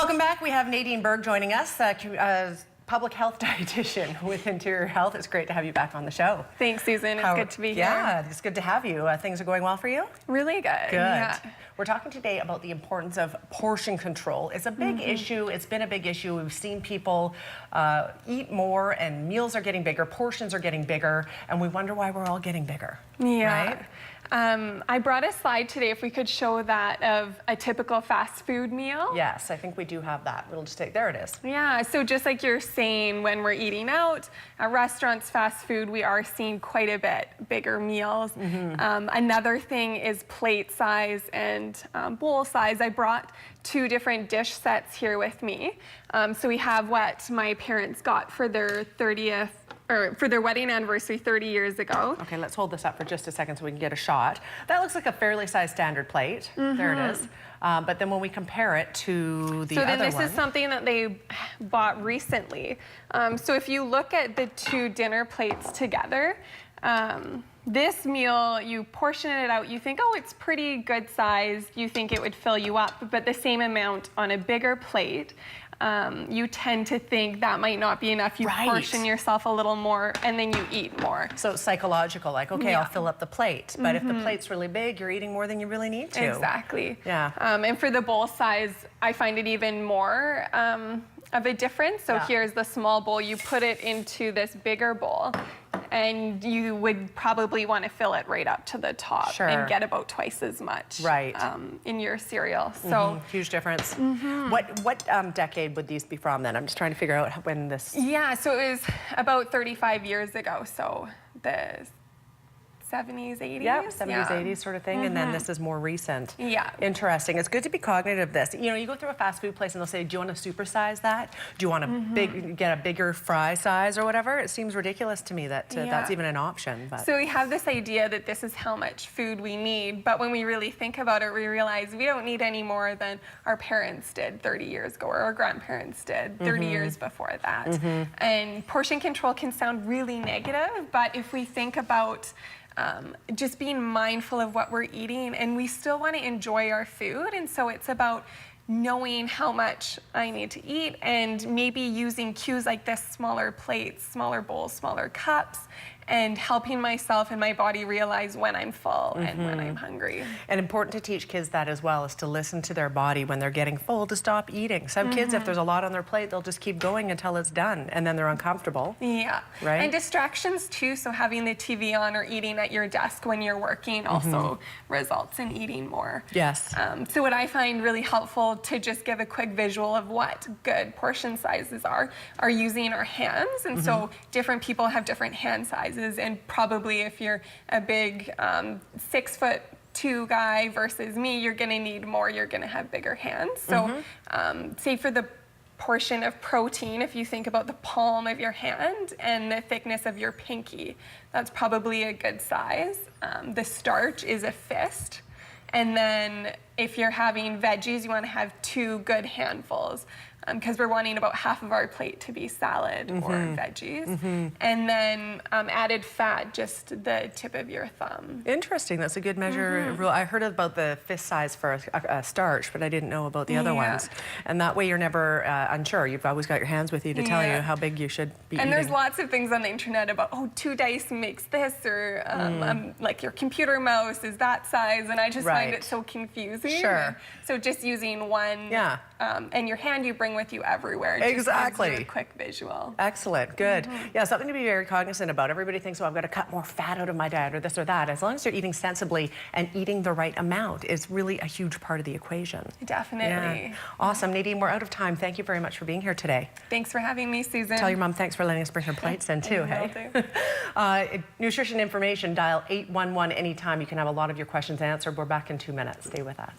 Welcome back. We have Nadine Berg joining us, public health dietitian with Interior Health. It's great to have you back on the show. Thanks, Susan. It's good to be here. Yeah, it's good to have you. Things are going well for you? Really good. Good. Yeah. We're talking today about the importance of portion control. It's a big issue. It's been a big issue. We've seen people eat more and meals are getting bigger, portions are getting bigger, and we wonder why we're all getting bigger. Yeah. Right? I brought a slide today if we could show that of a typical fast food meal. Yes, I think we do have that. We'll just take, there it is. Yeah, so just like you're saying, when we're eating out at restaurants, fast food, we are seeing quite a bit bigger meals. Another thing is plate size and bowl size. I brought two different dish sets here with me. So we have what my parents got for their 30th or for their wedding anniversary 30 years ago. Okay, let's hold this up for just a second so we can get a shot. That looks like a fairly sized standard plate. There it is. But then when we compare it to the other one. So then this is something that they bought recently. So if you look at the two dinner plates together, this meal, you portion it out, you think, oh, it's pretty good size, you think it would fill you up, but the same amount on a bigger plate, you tend to think that might not be enough. You portion yourself a little more and then you eat more. So it's psychological, like, okay, I'll fill up the plate. But if the plate's really big, you're eating more than you really need to. Exactly. Yeah. And for the bowl size, I find it even more of a difference. So here's the small bowl, you put it into this bigger bowl, and you would probably want to fill it right up to the top and get about twice as much in your cereal. So huge difference. What decade would these be from then? I'm just trying to figure out when this... Yeah, so it was about 35 years ago, so the 70s, 80s? Yep, 70s, 80s sort of thing, and then this is more recent. Yeah. Interesting. It's good to be cognizant of this. You know, you go through a fast food place and they'll say, do you want to supersize that? Do you want to get a bigger fry size or whatever? It seems ridiculous to me that that's even an option. But. So we have this idea that this is how much food we need, but when we really think about it, we realize we don't need any more than our parents did 30 years ago, or our grandparents did 30 years before that. And portion control can sound really negative, but if we think about just being mindful of what we're eating, and we still want to enjoy our food, and so it's about knowing how much I need to eat and maybe using cues like this: smaller plates, smaller bowls, smaller cups, and helping myself and my body realize when I'm full and when I'm hungry. And important to teach kids that as well, is to listen to their body when they're getting full, to stop eating. Some kids, if there's a lot on their plate, they'll just keep going until it's done, and then they're uncomfortable. Yeah. Right? And distractions too, so having the TV on or eating at your desk when you're working also results in eating more. Yes. So what I find really helpful to just give a quick visual of what good portion sizes are using our hands, and so different people have different hand sizes. And probably if you're a big 6'2" guy versus me, you're gonna need more, you're gonna have bigger hands. So say for the portion of protein, if you think about the palm of your hand and the thickness of your pinky, that's probably a good size. The starch is a fist. And then if you're having veggies, you want to have 2 good handfuls, because we're wanting about half of our plate to be salad or veggies. And then added fat, just the tip of your thumb. Interesting. That's a good measure. I heard about the fist size for a starch, but I didn't know about the other ones. And that way you're never unsure. You've always got your hands with you to tell you how big you should be eating. There's lots of things on the internet about, oh, 2 dice makes this, or like your computer mouse is that size, and I just find it so confusing. Sure. So just using one, and your hand you bring with you everywhere. Exactly. Just gives you a quick visual. Excellent. Good. Yeah, something to be very cognizant about. Everybody thinks, oh, I've got to cut more fat out of my diet or this or that. As long as you're eating sensibly and eating the right amount is really a huge part of the equation. Definitely. Yeah. Awesome. Nadine, we're out of time. Thank you very much for being here today. Thanks for having me, Susan. Tell your mom thanks for letting us bring her plates in too, hey? Nutrition information, dial 811 anytime. You can have a lot of your questions answered. We're back in 2 minutes. Stay with us.